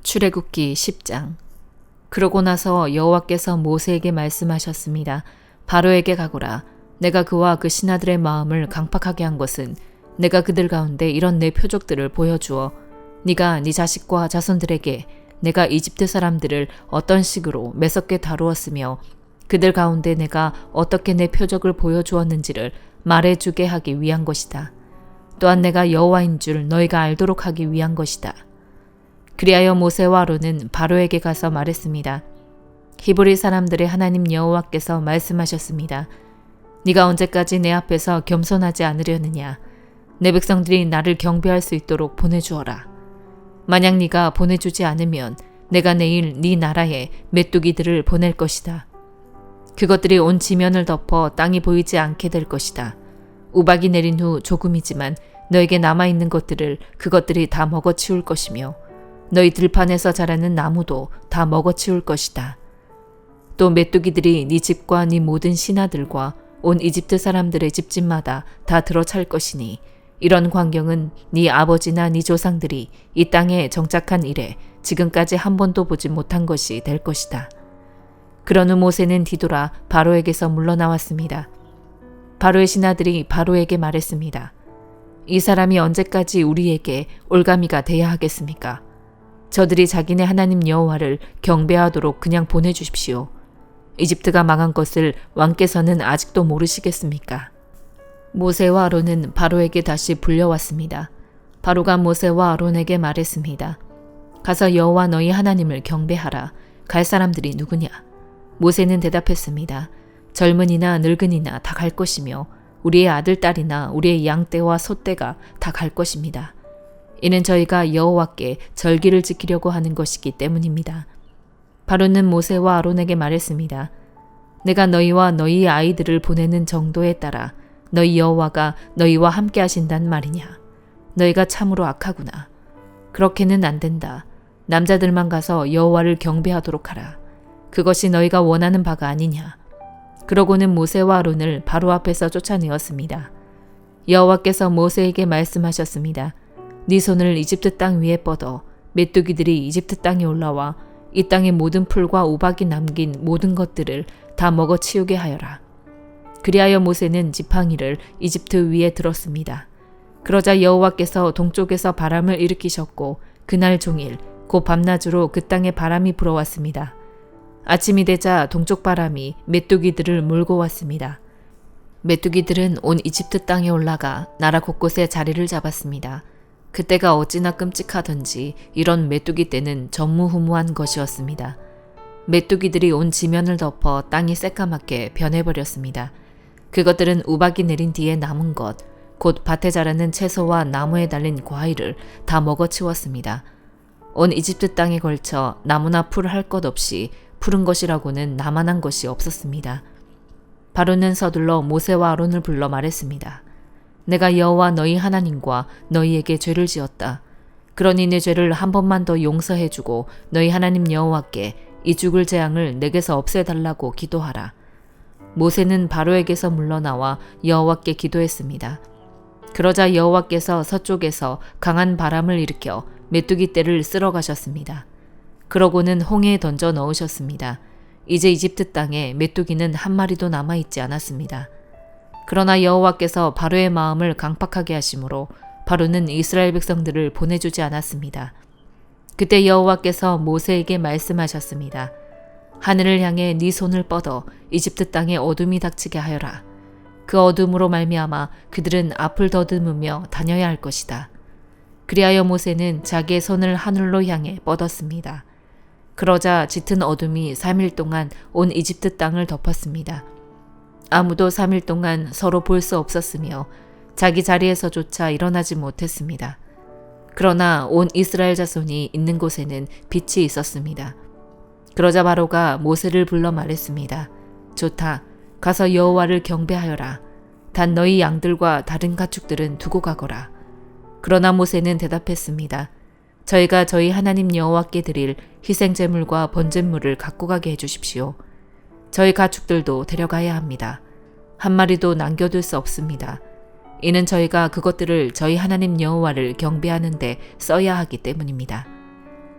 출애굽기 10장. 그러고 나서 여호와께서 모세에게 말씀하셨습니다. 바로에게 가거라. 내가 그와 그 신하들의 마음을 강팍하게 한 것은 내가 그들 가운데 이런 내 표적들을 보여주어 네가 네 자식과 자손들에게 내가 이집트 사람들을 어떤 식으로 매섭게 다루었으며 그들 가운데 내가 어떻게 내 표적을 보여주었는지를 말해주게 하기 위한 것이다. 또한 내가 여호와인 줄 너희가 알도록 하기 위한 것이다. 그리하여 모세와 아론은 바로에게 가서 말했습니다. 히브리 사람들의 하나님 여호와께서 말씀하셨습니다. 네가 언제까지 내 앞에서 겸손하지 않으려느냐. 내 백성들이 나를 경배할 수 있도록 보내주어라. 만약 네가 보내주지 않으면 내가 내일 네 나라에 메뚜기들을 보낼 것이다. 그것들이 온 지면을 덮어 땅이 보이지 않게 될 것이다. 우박이 내린 후 조금이지만 너에게 남아있는 것들을 그것들이 다 먹어치울 것이며 너희 들판에서 자라는 나무도 다 먹어치울 것이다. 또 메뚜기들이 네 집과 네 모든 신하들과 온 이집트 사람들의 집집마다 다 들어찰 것이니 이런 광경은 네 아버지나 네 조상들이 이 땅에 정착한 이래 지금까지 한 번도 보지 못한 것이 될 것이다. 그런 후 모세는 뒤돌아 바로에게서 물러나왔습니다. 바로의 신하들이 바로에게 말했습니다. 이 사람이 언제까지 우리에게 올가미가 돼야 하겠습니까? 저들이 자기네 하나님 여호와를 경배하도록 그냥 보내주십시오. 이집트가 망한 것을 왕께서는 아직도 모르시겠습니까? 모세와 아론은 바로에게 다시 불려왔습니다. 바로가 모세와 아론에게 말했습니다. 가서 여호와 너희 하나님을 경배하라. 갈 사람들이 누구냐? 모세는 대답했습니다. 젊은이나 늙은이나 다 갈 것이며 우리의 아들, 딸이나 우리의 양떼와 소떼가 다 갈 것입니다. 이는 저희가 여호와께 절기를 지키려고 하는 것이기 때문입니다. 바로는 모세와 아론에게 말했습니다. 내가 너희와 너희의 아이들을 보내는 정도에 따라 너희 여호와가 너희와 함께 하신단 말이냐. 너희가 참으로 악하구나. 그렇게는 안 된다. 남자들만 가서 여호와를 경배하도록 하라. 그것이 너희가 원하는 바가 아니냐. 그러고는 모세와 아론을 바로 앞에서 쫓아내었습니다. 여호와께서 모세에게 말씀하셨습니다. 네 손을 이집트 땅 위에 뻗어 메뚜기들이 이집트 땅에 올라와 이 땅의 모든 풀과 우박이 남긴 모든 것들을 다 먹어치우게 하여라. 그리하여 모세는 지팡이를 이집트 위에 들었습니다. 그러자 여호와께서 동쪽에서 바람을 일으키셨고 그날 종일 곧 밤낮으로 그 땅에 바람이 불어왔습니다. 아침이 되자 동쪽 바람이 메뚜기들을 몰고 왔습니다. 메뚜기들은 온 이집트 땅에 올라가 나라 곳곳에 자리를 잡았습니다. 그때가 어찌나 끔찍하던지 이런 메뚜기 떼는 전무후무한 것이었습니다. 메뚜기들이 온 지면을 덮어 땅이 새까맣게 변해버렸습니다. 그것들은 우박이 내린 뒤에 남은 것, 곧 밭에 자라는 채소와 나무에 달린 과일을 다 먹어치웠습니다. 온 이집트 땅에 걸쳐 나무나 풀 할 것 없이 푸른 것이라고는 나만한 것이 없었습니다. 바로는 서둘러 모세와 아론을 불러 말했습니다. 내가 여호와 너희 하나님과 너희에게 죄를 지었다. 그러니 내 죄를 한 번만 더 용서해주고 너희 하나님 여호와께 이 죽을 재앙을 내게서 없애달라고 기도하라. 모세는 바로에게서 물러나와 여호와께 기도했습니다. 그러자 여호와께서 서쪽에서 강한 바람을 일으켜 메뚜기 떼를 쓸어 가셨습니다. 그러고는 홍해에 던져 넣으셨습니다. 이제 이집트 땅에 메뚜기는 한 마리도 남아있지 않았습니다. 그러나 여호와께서 바로의 마음을 강팍하게 하심으로 바로는 이스라엘 백성들을 보내주지 않았습니다. 그때 여호와께서 모세에게 말씀하셨습니다. 하늘을 향해 네 손을 뻗어 이집트 땅에 어둠이 닥치게 하여라. 그 어둠으로 말미암아 그들은 앞을 더듬으며 다녀야 할 것이다. 그리하여 모세는 자기의 손을 하늘로 향해 뻗었습니다. 그러자 짙은 어둠이 3일 동안 온 이집트 땅을 덮었습니다. 아무도 3일 동안 서로 볼 수 없었으며 자기 자리에서조차 일어나지 못했습니다. 그러나 온 이스라엘 자손이 있는 곳에는 빛이 있었습니다. 그러자 바로가 모세를 불러 말했습니다. 좋다. 가서 여호와를 경배하여라. 단 너희 양들과 다른 가축들은 두고 가거라. 그러나 모세는 대답했습니다. 저희가 저희 하나님 여호와께 드릴 희생제물과 번제물을 갖고 가게 해주십시오. 저희 가축들도 데려가야 합니다. 한 마리도 남겨둘 수 없습니다. 이는 저희가 그것들을 저희 하나님 여호와를 경배하는 데 써야 하기 때문입니다.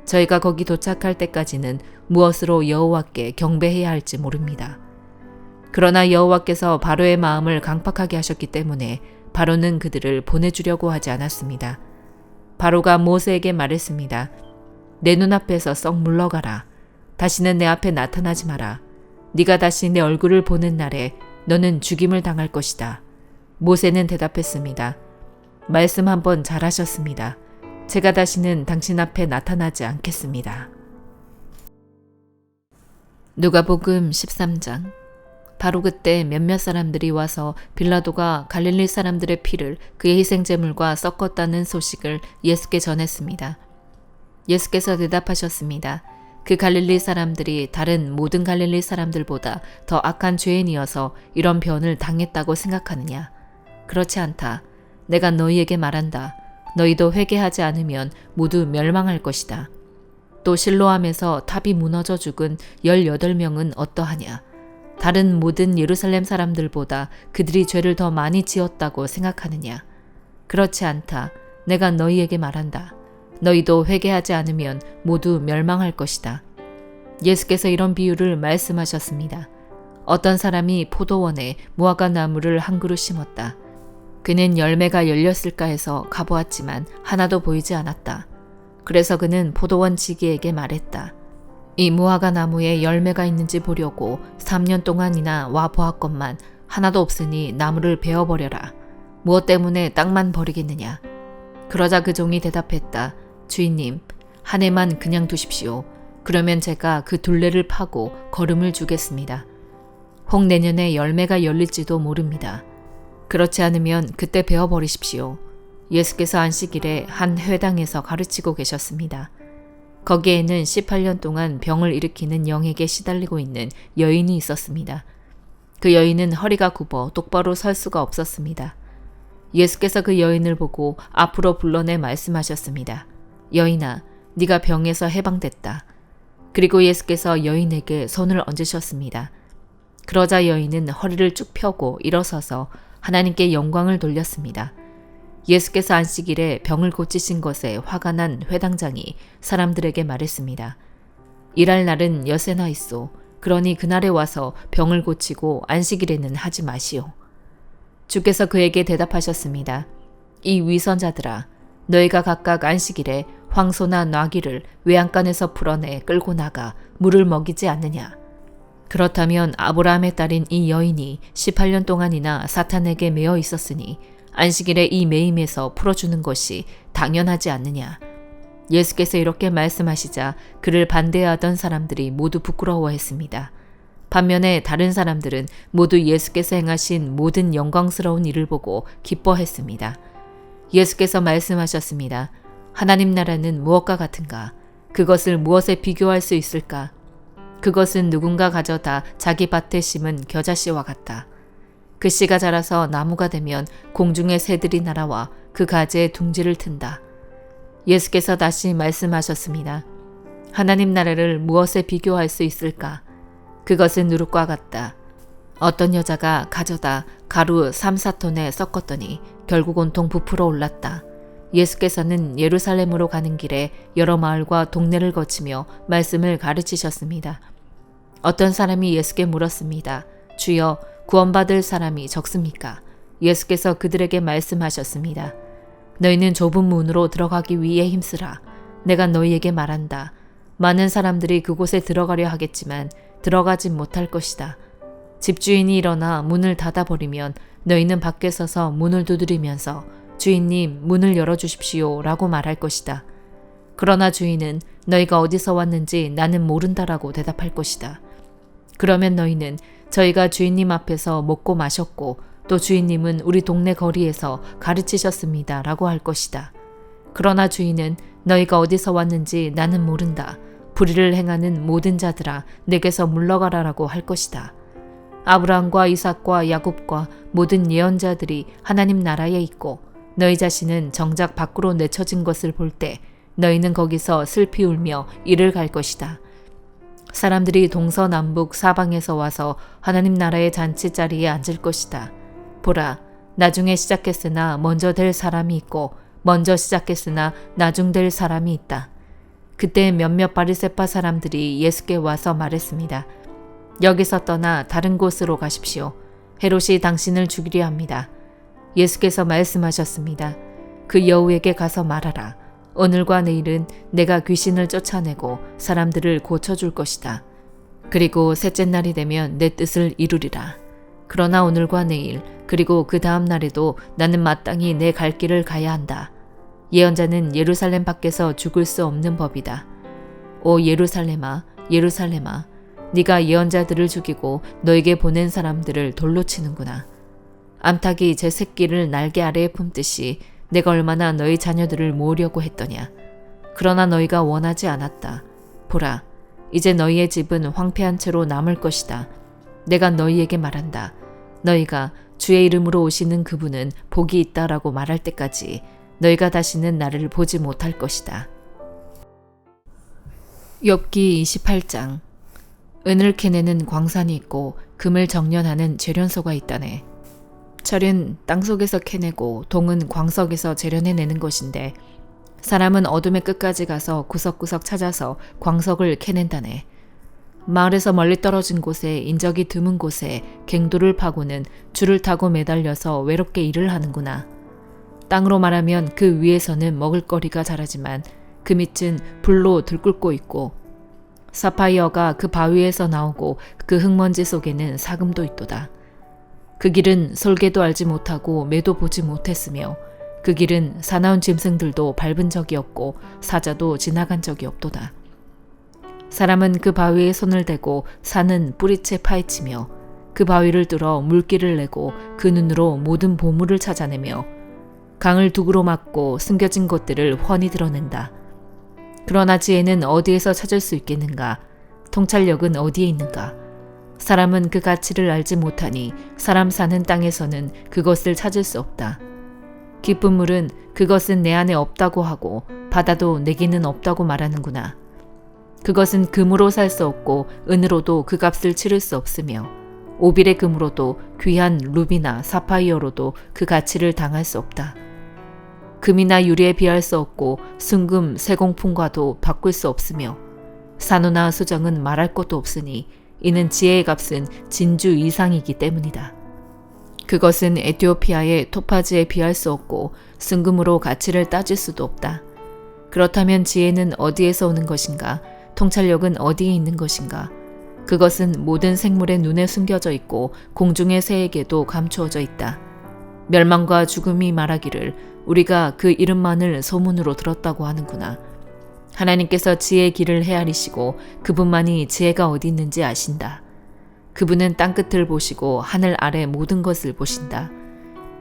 저희가 거기 도착할 때까지는 무엇으로 여호와께 경배해야 할지 모릅니다. 그러나 여호와께서 바로의 마음을 강팍하게 하셨기 때문에 바로는 그들을 보내주려고 하지 않았습니다. 바로가 모세에게 말했습니다. 내 눈앞에서 썩 물러가라. 다시는 내 앞에 나타나지 마라. 네가 다시 내 얼굴을 보는 날에 너는 죽임을 당할 것이다. 모세는 대답했습니다. 말씀 한번 잘하셨습니다. 제가 다시는 당신 앞에 나타나지 않겠습니다. 누가복음 13장. 바로 그때 몇몇 사람들이 와서 빌라도가 갈릴리 사람들의 피를 그의 희생제물과 섞었다는 소식을 예수께 전했습니다. 예수께서 대답하셨습니다. 그 갈릴리 사람들이 다른 모든 갈릴리 사람들보다 더 악한 죄인이어서 이런 변을 당했다고 생각하느냐? 그렇지 않다. 내가 너희에게 말한다. 너희도 회개하지 않으면 모두 멸망할 것이다. 또 실로암에서 탑이 무너져 죽은 18명은 어떠하냐? 다른 모든 예루살렘 사람들보다 그들이 죄를 더 많이 지었다고 생각하느냐? 그렇지 않다. 내가 너희에게 말한다. 너희도 회개하지 않으면 모두 멸망할 것이다. 예수께서 이런 비유를 말씀하셨습니다. 어떤 사람이 포도원에 무화과 나무를 한 그루 심었다. 그는 열매가 열렸을까 해서 가보았지만 하나도 보이지 않았다. 그래서 그는 포도원 지기에게 말했다. 이 무화과 나무에 열매가 있는지 보려고 3년 동안이나 와 보았건만 하나도 없으니 나무를 베어버려라. 무엇 때문에 땅만 버리겠느냐? 그러자 그 종이 대답했다. 주인님, 한 해만 그냥 두십시오. 그러면 제가 그 둘레를 파고 거름을 주겠습니다. 혹 내년에 열매가 열릴지도 모릅니다. 그렇지 않으면 그때 베어버리십시오. 예수께서 안식일에 한 회당에서 가르치고 계셨습니다. 거기에는 18년 동안 병을 일으키는 영에게 시달리고 있는 여인이 있었습니다. 그 여인은 허리가 굽어 똑바로 설 수가 없었습니다. 예수께서 그 여인을 보고 앞으로 불러내 말씀하셨습니다. 여인아, 네가 병에서 해방됐다. 그리고 예수께서 여인에게 손을 얹으셨습니다. 그러자 여인은 허리를 쭉 펴고 일어서서 하나님께 영광을 돌렸습니다. 예수께서 안식일에 병을 고치신 것에 화가 난 회당장이 사람들에게 말했습니다. 일할 날은 여세나 있소. 그러니 그날에 와서 병을 고치고 안식일에는 하지 마시오. 주께서 그에게 대답하셨습니다. 이 위선자들아, 너희가 각각 안식일에 황소나 나귀를 외양간에서 풀어내 끌고 나가 물을 먹이지 않느냐? 그렇다면 아브라함의 딸인 이 여인이 18년 동안이나 사탄에게 매어 있었으니 안식일에 이 매임에서 풀어주는 것이 당연하지 않느냐? 예수께서 이렇게 말씀하시자 그를 반대하던 사람들이 모두 부끄러워했습니다. 반면에 다른 사람들은 모두 예수께서 행하신 모든 영광스러운 일을 보고 기뻐했습니다. 예수께서 말씀하셨습니다. 하나님 나라는 무엇과 같은가? 그것을 무엇에 비교할 수 있을까? 그것은 누군가 가져다 자기 밭에 심은 겨자씨와 같다. 그 씨가 자라서 나무가 되면 공중의 새들이 날아와 그 가지에 둥지를 튼다. 예수께서 다시 말씀하셨습니다. 하나님 나라를 무엇에 비교할 수 있을까? 그것은 누룩과 같다. 어떤 여자가 가져다 가루 3-4톤에 섞었더니 결국 온통 부풀어 올랐다. 예수께서는 예루살렘으로 가는 길에 여러 마을과 동네를 거치며 말씀을 가르치셨습니다. 어떤 사람이 예수께 물었습니다. 주여, 구원받을 사람이 적습니까? 예수께서 그들에게 말씀하셨습니다. 너희는 좁은 문으로 들어가기 위해 힘쓰라. 내가 너희에게 말한다. 많은 사람들이 그곳에 들어가려 하겠지만 들어가지 못할 것이다. 집주인이 일어나 문을 닫아버리면 너희는 밖에 서서 문을 두드리면서 주인님, 문을 열어주십시오 라고 말할 것이다. 그러나 주인은 너희가 어디서 왔는지 나는 모른다라고 대답할 것이다. 그러면 너희는 저희가 주인님 앞에서 먹고 마셨고 또 주인님은 우리 동네 거리에서 가르치셨습니다 라고 할 것이다. 그러나 주인은 너희가 어디서 왔는지 나는 모른다. 불의를 행하는 모든 자들아 내게서 물러가라라고 할 것이다. 아브라함과 이삭과 야곱과 모든 예언자들이 하나님 나라에 있고 너희 자신은 정작 밖으로 내쳐진 것을 볼 때 너희는 거기서 슬피 울며 이를 갈 것이다. 사람들이 동서남북 사방에서 와서 하나님 나라의 잔치자리에 앉을 것이다. 보라, 나중에 시작했으나 먼저 될 사람이 있고 먼저 시작했으나 나중 될 사람이 있다. 그때 몇몇 바리새파 사람들이 예수께 와서 말했습니다. 여기서 떠나 다른 곳으로 가십시오. 헤롯이 당신을 죽이려 합니다. 예수께서 말씀하셨습니다. 그 여우에게 가서 말하라. 오늘과 내일은 내가 귀신을 쫓아내고 사람들을 고쳐줄 것이다. 그리고 셋째 날이 되면 내 뜻을 이루리라. 그러나 오늘과 내일 그리고 그 다음 날에도 나는 마땅히 내 갈 길을 가야 한다. 예언자는 예루살렘 밖에서 죽을 수 없는 법이다. 오 예루살렘아, 예루살렘아, 네가 예언자들을 죽이고 너에게 보낸 사람들을 돌로 치는구나. 암탉이 제 새끼를 날개 아래에 품듯이 내가 얼마나 너희 자녀들을 모으려고 했더냐. 그러나 너희가 원하지 않았다. 보라, 이제 너희의 집은 황폐한 채로 남을 것이다. 내가 너희에게 말한다. 너희가 주의 이름으로 오시는 그분은 복이 있다라고 말할 때까지 너희가 다시는 나를 보지 못할 것이다. 욥기 28장. 은을 캐내는 광산이 있고 금을 정련하는 재련소가 있다네. 철은 땅속에서 캐내고 동은 광석에서 재련해내는 것인데 사람은 어둠의 끝까지 가서 구석구석 찾아서 광석을 캐낸다네. 마을에서 멀리 떨어진 곳에 인적이 드문 곳에 갱도를 파고는 줄을 타고 매달려서 외롭게 일을 하는구나. 땅으로 말하면 그 위에서는 먹을거리가 자라지만 그 밑은 불로 들끓고 있고 사파이어가 그 바위에서 나오고 그 흙먼지 속에는 사금도 있도다. 그 길은 솔개도 알지 못하고 매도 보지 못했으며 그 길은 사나운 짐승들도 밟은 적이 없고 사자도 지나간 적이 없도다. 사람은 그 바위에 손을 대고 산은 뿌리채 파헤치며 그 바위를 뚫어 물길을 내고 그 눈으로 모든 보물을 찾아내며 강을 두구로 막고 숨겨진 것들을 훤히 드러낸다. 그러나 지혜는 어디에서 찾을 수 있겠는가? 통찰력은 어디에 있는가? 사람은 그 가치를 알지 못하니 사람 사는 땅에서는 그것을 찾을 수 없다. 깊은 물은 그것은 내 안에 없다고 하고 바다도 내게는 없다고 말하는구나. 그것은 금으로 살 수 없고 은으로도 그 값을 치를 수 없으며 오빌의 금으로도 귀한 루비나 사파이어로도 그 가치를 당할 수 없다. 금이나 유리에 비할 수 없고 순금, 세공품과도 바꿀 수 없으며 산호나 수정은 말할 것도 없으니 이는 지혜의 값은 진주 이상이기 때문이다. 그것은 에티오피아의 토파즈에 비할 수 없고 순금으로 가치를 따질 수도 없다. 그렇다면 지혜는 어디에서 오는 것인가? 통찰력은 어디에 있는 것인가? 그것은 모든 생물의 눈에 숨겨져 있고 공중의 새에게도 감추어져 있다. 멸망과 죽음이 말하기를 우리가 그 이름만을 소문으로 들었다고 하는구나. 하나님께서 지혜의 길을 헤아리시고 그분만이 지혜가 어디 있는지 아신다. 그분은 땅끝을 보시고 하늘 아래 모든 것을 보신다.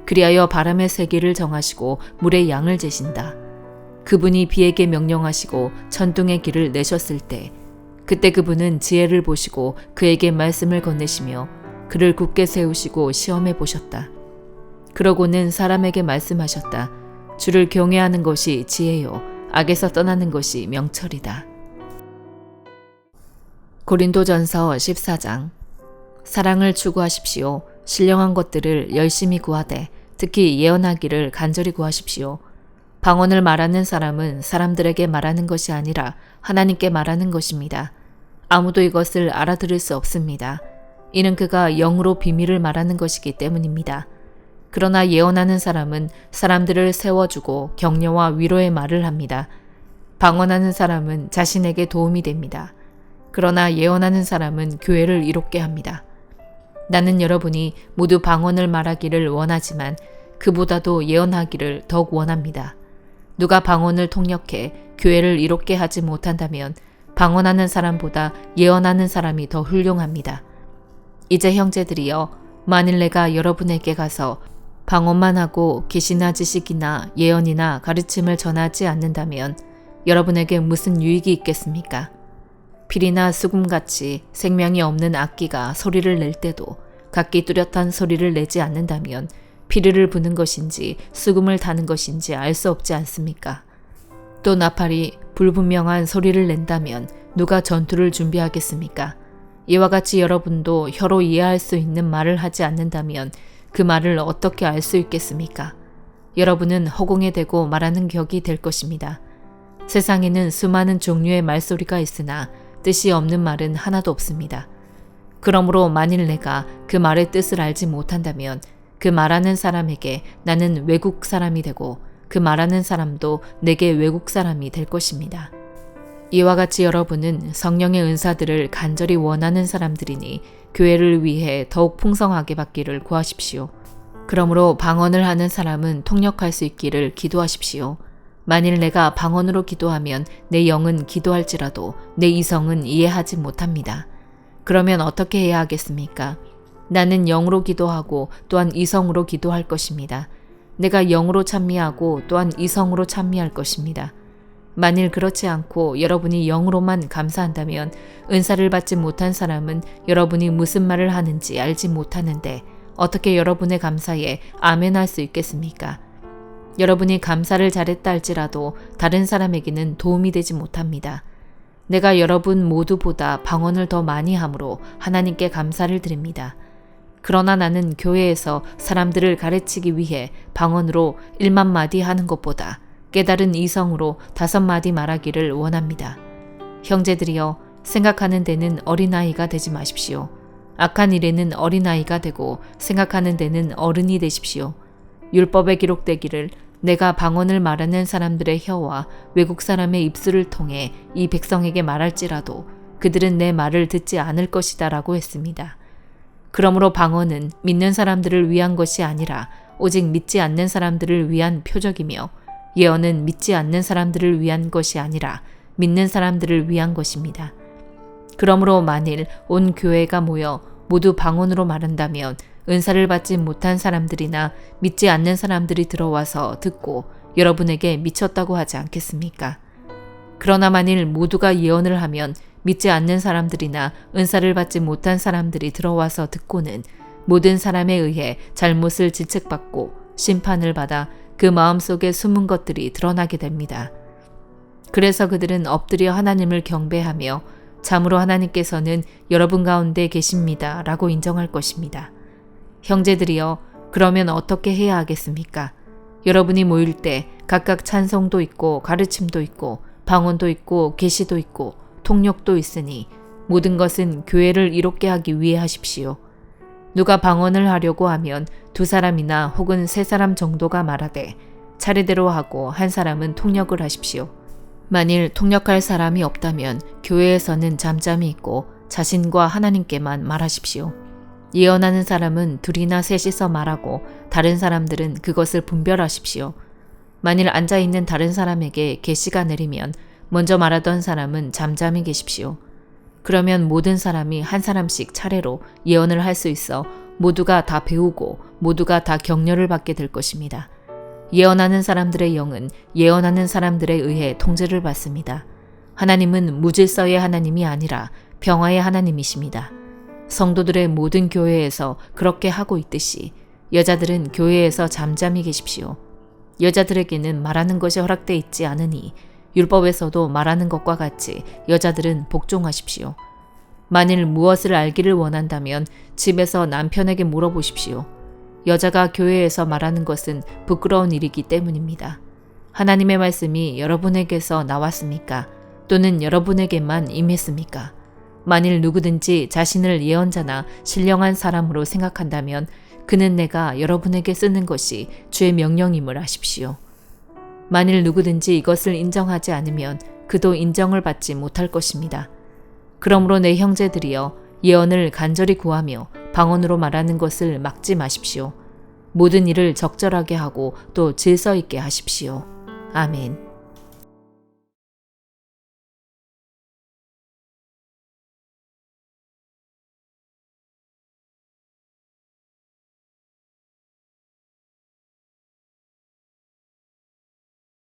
그리하여 바람의 세기를 정하시고 물의 양을 재신다. 그분이 비에게 명령하시고 천둥의 길을 내셨을 때 그때 그분은 지혜를 보시고 그에게 말씀을 건네시며 그를 굳게 세우시고 시험해 보셨다. 그러고는 사람에게 말씀하셨다. 주를 경외하는 것이 지혜요 악에서 떠나는 것이 명철이다. 고린도전서 14장. 사랑을 추구하십시오. 신령한 것들을 열심히 구하되 특히 예언하기를 간절히 구하십시오. 방언을 말하는 사람은 사람들에게 말하는 것이 아니라 하나님께 말하는 것입니다. 아무도 이것을 알아들을 수 없습니다. 이는 그가 영으로 비밀을 말하는 것이기 때문입니다. 그러나 예언하는 사람은 사람들을 세워주고 격려와 위로의 말을 합니다. 방언하는 사람은 자신에게 도움이 됩니다. 그러나 예언하는 사람은 교회를 이롭게 합니다. 나는 여러분이 모두 방언을 말하기를 원하지만 그보다도 예언하기를 더욱 원합니다. 누가 방언을 통역해 교회를 이롭게 하지 못한다면 방언하는 사람보다 예언하는 사람이 더 훌륭합니다. 이제 형제들이여, 만일 내가 여러분에게 가서 방언만 하고 계시나 지식이나 예언이나 가르침을 전하지 않는다면 여러분에게 무슨 유익이 있겠습니까? 필이나 수금같이 생명이 없는 악기가 소리를 낼 때도 각기 뚜렷한 소리를 내지 않는다면 피리를 부는 것인지 수금을 타는 것인지 알 수 없지 않습니까? 또 나팔이 불분명한 소리를 낸다면 누가 전투를 준비하겠습니까? 이와 같이 여러분도 혀로 이해할 수 있는 말을 하지 않는다면 그 말을 어떻게 알 수 있겠습니까? 여러분은 허공에 대고 말하는 격이 될 것입니다. 세상에는 수많은 종류의 말소리가 있으나 뜻이 없는 말은 하나도 없습니다. 그러므로 만일 내가 그 말의 뜻을 알지 못한다면 그 말하는 사람에게 나는 외국 사람이 되고 그 말하는 사람도 내게 외국 사람이 될 것입니다. 이와 같이 여러분은 성령의 은사들을 간절히 원하는 사람들이니 교회를 위해 더욱 풍성하게 받기를 구하십시오. 그러므로 방언을 하는 사람은 통역할 수 있기를 기도하십시오. 만일 내가 방언으로 기도하면 내 영은 기도할지라도 내 이성은 이해하지 못합니다. 그러면 어떻게 해야 하겠습니까? 나는 영으로 기도하고 또한 이성으로 기도할 것입니다. 내가 영으로 찬미하고 또한 이성으로 찬미할 것입니다. 만일 그렇지 않고 여러분이 영으로만 감사한다면 은사를 받지 못한 사람은 여러분이 무슨 말을 하는지 알지 못하는데 어떻게 여러분의 감사에 아멘할 수 있겠습니까? 여러분이 감사를 잘했다 할지라도 다른 사람에게는 도움이 되지 못합니다. 내가 여러분 모두보다 방언을 더 많이 함으로 하나님께 감사를 드립니다. 그러나 나는 교회에서 사람들을 가르치기 위해 방언으로 1만 마디 하는 것보다 깨달은 이성으로 5마디 말하기를 원합니다. 형제들이여, 생각하는 데는 어린아이가 되지 마십시오. 악한 일에는 어린아이가 되고 생각하는 데는 어른이 되십시오. 율법에 기록되기를 내가 방언을 말하는 사람들의 혀와 외국 사람의 입술을 통해 이 백성에게 말할지라도 그들은 내 말을 듣지 않을 것이다 라고 했습니다. 그러므로 방언은 믿는 사람들을 위한 것이 아니라 오직 믿지 않는 사람들을 위한 표적이며 예언은 믿지 않는 사람들을 위한 것이 아니라 믿는 사람들을 위한 것입니다. 그러므로 만일 온 교회가 모여 모두 방언으로 말한다면 은사를 받지 못한 사람들이나 믿지 않는 사람들이 들어와서 듣고 여러분에게 미쳤다고 하지 않겠습니까? 그러나 만일 모두가 예언을 하면 믿지 않는 사람들이나 은사를 받지 못한 사람들이 들어와서 듣고는 모든 사람에 의해 잘못을 지책받고 심판을 받아 그 마음속에 숨은 것들이 드러나게 됩니다. 그래서 그들은 엎드려 하나님을 경배하며 참으로 하나님께서는 여러분 가운데 계십니다 라고 인정할 것입니다. 형제들이여, 그러면 어떻게 해야 하겠습니까? 여러분이 모일 때 각각 찬송도 있고 가르침도 있고 방언도 있고 계시도 있고 통역도 있으니 모든 것은 교회를 이롭게 하기 위해 하십시오. 누가 방언을 하려고 하면 2사람이나 혹은 3사람 정도가 말하되 차례대로 하고 한 사람은 통역을 하십시오. 만일 통역할 사람이 없다면 교회에서는 잠잠히 있고 자신과 하나님께만 말하십시오. 예언하는 사람은 2이나 3이서 말하고 다른 사람들은 그것을 분별하십시오. 만일 앉아있는 다른 사람에게 계시가 내리면 먼저 말하던 사람은 잠잠히 계십시오. 그러면 모든 사람이 한 사람씩 차례로 예언을 할 수 있어 모두가 다 배우고 모두가 다 격려를 받게 될 것입니다. 예언하는 사람들의 영은 예언하는 사람들에 의해 통제를 받습니다. 하나님은 무질서의 하나님이 아니라 평화의 하나님이십니다. 성도들의 모든 교회에서 그렇게 하고 있듯이 여자들은 교회에서 잠잠히 계십시오. 여자들에게는 말하는 것이 허락돼 있지 않으니 율법에서도 말하는 것과 같이 여자들은 복종하십시오. 만일 무엇을 알기를 원한다면 집에서 남편에게 물어보십시오. 여자가 교회에서 말하는 것은 부끄러운 일이기 때문입니다. 하나님의 말씀이 여러분에게서 나왔습니까? 또는 여러분에게만 임했습니까? 만일 누구든지 자신을 예언자나 신령한 사람으로 생각한다면 그는 내가 여러분에게 쓰는 것이 주의 명령임을 아십시오. 만일 누구든지 이것을 인정하지 않으면 그도 인정을 받지 못할 것입니다. 그러므로 내 형제들이여, 예언을 간절히 구하며 방언으로 말하는 것을 막지 마십시오. 모든 일을 적절하게 하고 또 질서 있게 하십시오. 아멘.